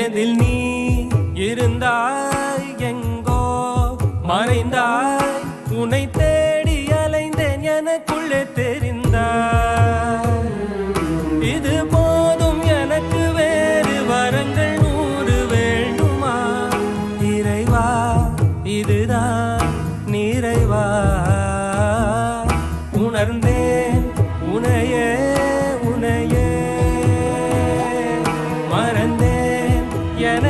எதில் நீ இருந்தாய் எங்கோ மறைந்தாய் உன்னை தேடி அலைந்தேன் எனக்குள்ளே தெரிந்தாய் இது போதும் எனக்கு வேறு வரங்கள் 100 வேண்டுமா இறைவா இதுதான் நிறைவா உணர்ந்தேன் உனையே உனையே மறந்தேன் என